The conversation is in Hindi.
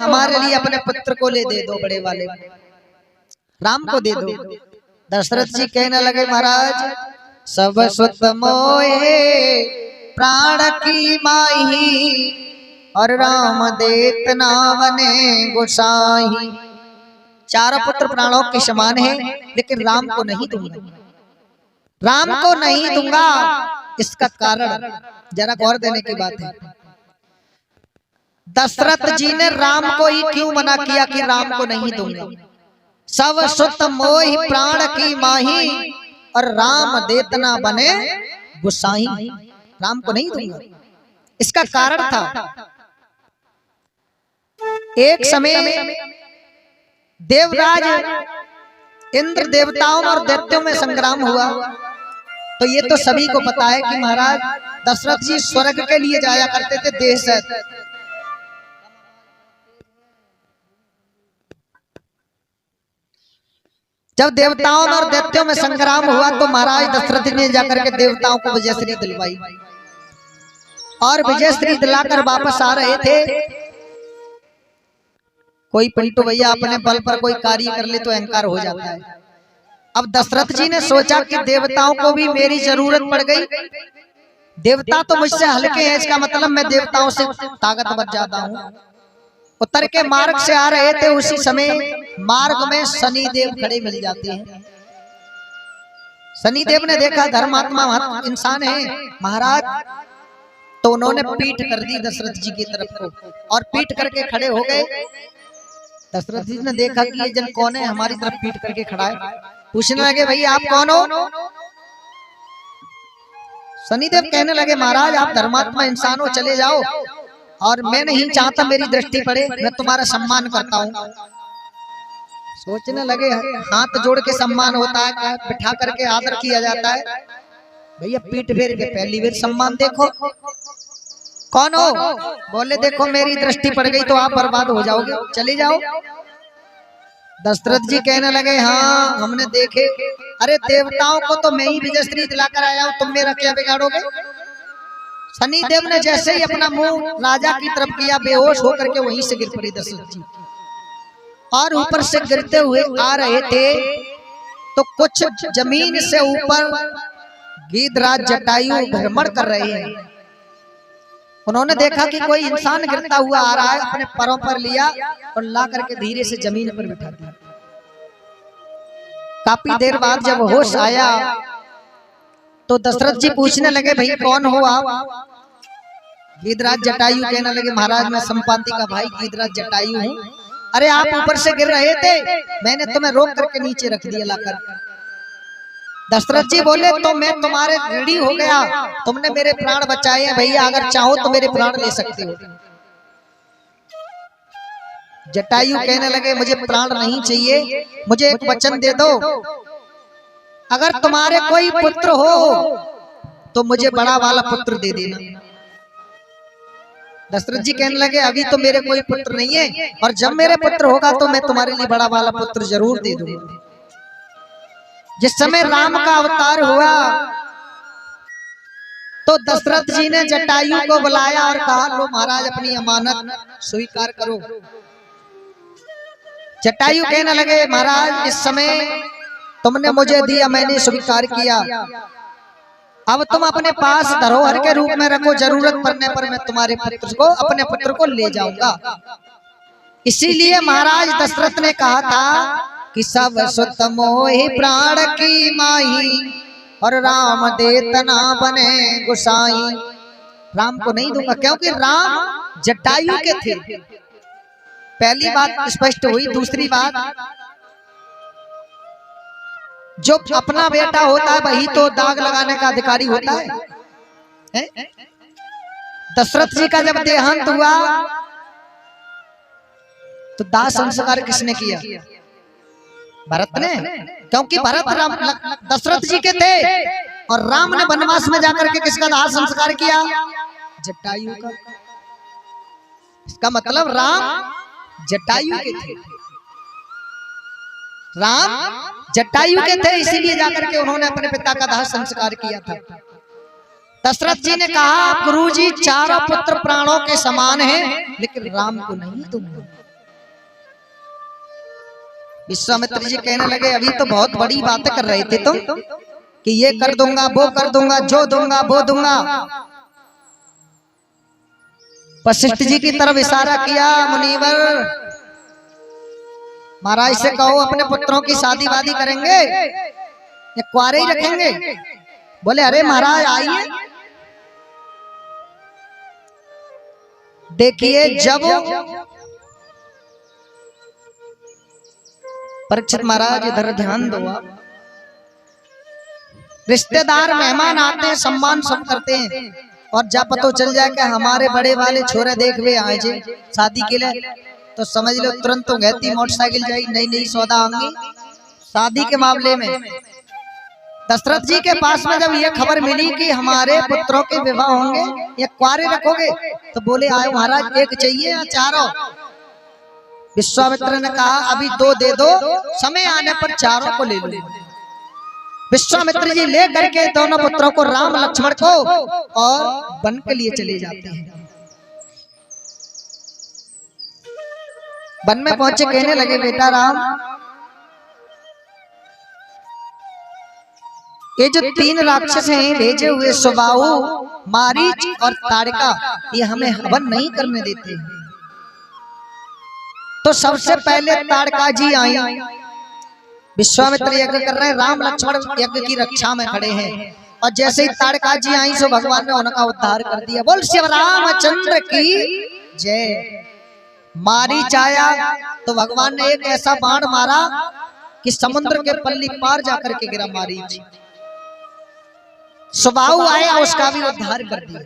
हमारे लिए अपने पुत्र को ले दे दो, बड़े वाले राम को दे दो। दशरथ जी कहने लगे महाराज सब सुत मोहे प्राण की माही और राम देत ना बने गोसाई। चारों पुत्र प्राणों के समान है, लेकिन राम को नहीं दूंगा, राम को नहीं दूंगा। इसका कारण जरा गौर देने की बात है। दशरथ जी ने राम को ही क्यों मना किया कि राम को नहीं दूंगा? सब सुत मोहि प्राण की माही और राम देतना बने गुसाई, राम को नहीं दूंगा। इसका कारण था, एक समय देवराज इंद्र देवताओं और दैत्यों में संग्राम हुआ। तो ये तो सभी को पता है कि महाराज दशरथ जी स्वर्ग के लिए जाया करते थे देह से। जब देवताओं और दैत्यों में संग्राम हुआ तो महाराज दशरथ ने जाकर के देवताओं को विजयश्री दिलवाई और विजयश्री दिलाकर वापस आ रहे थे। कोई पिंटू भैया अपने बल पर कोई कार्य कर ले तो अहंकार हो जाता है। अब दशरथ जी ने सोचा कि देवताओं को भी मेरी जरूरत पड़ गई, देवता तो मुझसे हल्के हैं, इसका मतलब मैं देवताओं से ताकतवर ज्यादा हूं। उत्तर के मार्ग से आ रहे थे, उसी समय मार्ग में शनिदेव खड़े मिल जाते हैं। शनिदेव ने देखा धर्मात्मा इंसान है महाराज, तो उन्होंने पीठ कर दी दशरथ जी की तरफ को और पीठ करके खड़े हो गए। दशरथ जी ने देखा कि ये जन कौन है, हमारी तरफ पीठ करके खड़ा है। पूछने लगे भैया आप कौन हो? शनिदेव कहने लगे महाराज आप धर्मात्मा इंसान हो, चले जाओ, और मैं नहीं चाहता मेरी दृष्टि पड़े, मैं तुम्हारा सम्मान करता हूँ। सोचने लगे हाथ जोड़ के सम्मान होता है, बिठा करके आदर किया जाता है। भैया पीठ फेर के पहली बार सम्मान देखो, कौन हो? बोले देखो मेरी दृष्टि पड़ गई तो आप बर्बाद हो जाओगे, चले जाओ। दशरथ जी कहने लगे हाँ हमने देखे, अरे देवताओं को तो मैं ही विजयश्री दिलाकर आया हूँ, तुम मेरा क्या बिगाड़ोगे? शनिदेव ने जैसे ही अपना मुंह राजा की तरफ किया, बेहोश होकर के वहीं से गिर पड़े दशरथ जी। और ऊपर से गिरते हुए आ रहे थे तो कुछ जमीन से ऊपर गीधराज जटायु भ्रमण कर रहे हैं। उन्होंने देखा कि कोई इंसान गिरता हुआ आ रहा है, अपने पैरों पर लिया और ला करके धीरे से जमीन पर बिठा दिया। काफी देर बाद जब होश आया तो दशरथ जी पूछने लगे भाई कौन हो आप? गीधराज जटायु कहने लगे महाराज मैं संपाति का भाई गीधराज जटायु हूँ। अरे आप ऊपर से गिर रहे थे, मैंने तुम्हें रोक करके नीचे रख दिया लाकर। दशरथ जी बोले तो मैं तुम्हारे ऋणी हो गया, तुमने मेरे प्राण बचाए हैं भैया, अगर चाहो तो मेरे प्राण ले सकते हो। जटायु कहने लगे मुझे प्राण नहीं चाहिए, मुझे एक वचन दे दो, अगर तुम्हारे कोई पुत्र हो तो मुझे बड़ा वाला पुत्र दे देना। दशरथ जी कहने लगे अभी तो मेरे कोई पुत्र नहीं है, और जब मेरे पुत्र होगा तो मैं तुम्हारे लिए बड़ा वाला पुत्र जरूर दे दूंगा। जिस समय राम का अवतार हुआ तो दशरथ जी ने जटायु को बुलाया और कहा लो महाराज अपनी अमानत स्वीकार करो। जटायु कहने लगे महाराज इस समय तुमने मुझे दिया, मैंने स्वीकार किया, अब तुम अपने पास धरोहर के रूप में रखो, जरूरत पड़ने पर मैं तुम्हारे पुत्र को, अपने पुत्र को ले जाऊंगा। इसीलिए महाराज दशरथ ने कहा था कि सब सुत मोहि प्राण की माही और राम देतना बने गुसाई। राम को नहीं दूंगा क्योंकि राम जटायु के थे। पहली बात स्पष्ट हुई। दूसरी बात, जो अपना बेटा होता है वही तो दाग लगाने का अधिकारी होता है। दशरथ जी का जब देहांत हुआ तो दाह संस्कार किसने किया? भरत ने, क्योंकि भरत राम दशरथ जी के थे, और राम ने वनवास में जाकर के किसका दाह संस्कार किया? जटायु का। इसका मतलब राम जटायु के थे, राम जटायु के थे, इसीलिए जाकर के उन्होंने अपने पिता का दाह संस्कार किया था। दशरथ जी ने कहा गुरुजी चारों पुत्र प्राणों के समान हैं, लेकिन राम को नहीं दूंगा। विश्वामित्र जी कहने लगे अभी तो बहुत बड़ी बातें कर रहे थे तुम कि ये कर दूंगा, वो कर दूंगा, जो दूंगा वो दूंगा। वशिष्ठ जी की तरफ इशारा किया, मुनिवर महाराज से कहो अपने पुत्रों की शादी वादी करेंगे या कुआरे ही रखेंगे। बोले अरे महाराज आइए। देखिए जब परीक्षित महाराज इधर ध्यान दो, आप रिश्तेदार मेहमान आते हैं सम्मान सब करते हैं, और जब पता चल जाए कि हमारे बड़े वाले छोरे देख वे आए जे शादी के लिए, तो समझ लो तुरंत तो गहती मोटरसाइकिल जाई, नई नई सौदा होंगी। शादी के मामले में दशरथ जी के पास में जब ये खबर मिली कि हमारे पुत्रों के विवाह होंगे, ये कुआरे रखोगे, तो बोले आए महाराज एक चाहिए या चारों। विश्वामित्र ने कहा अभी 2 दे दो, समय आने पर चारों को ले लो। विश्वामित्र जी ले करके दोनों पुत्रों को राम लक्ष्मण को और वन के लिए चले जाते हैं। वन में पहुंचे, कहने लगे बेटा राम, ये जो 3 राक्षस हैं भेजे हुए सुबाहु, मारीच और ताड़का, ये हमें हवन नहीं करने देते। तो सबसे पहले ताड़का जी आई। विश्वामित्र यज्ञ कर रहे हैं, राम लक्ष्मण यज्ञ की रक्षा में खड़े हैं, और जैसे ही ताड़का जी आई सो भगवान ने उनका उद्धार कर दिया। बोल शिव रामचंद्र की जय। मारीच आया तो भगवान ने एक ऐसा बाण मारा कि समुद्र के पल्ली पार जाकर के गिरा मारीच। सुबाहु आया, उसका भी उद्धार कर दिया।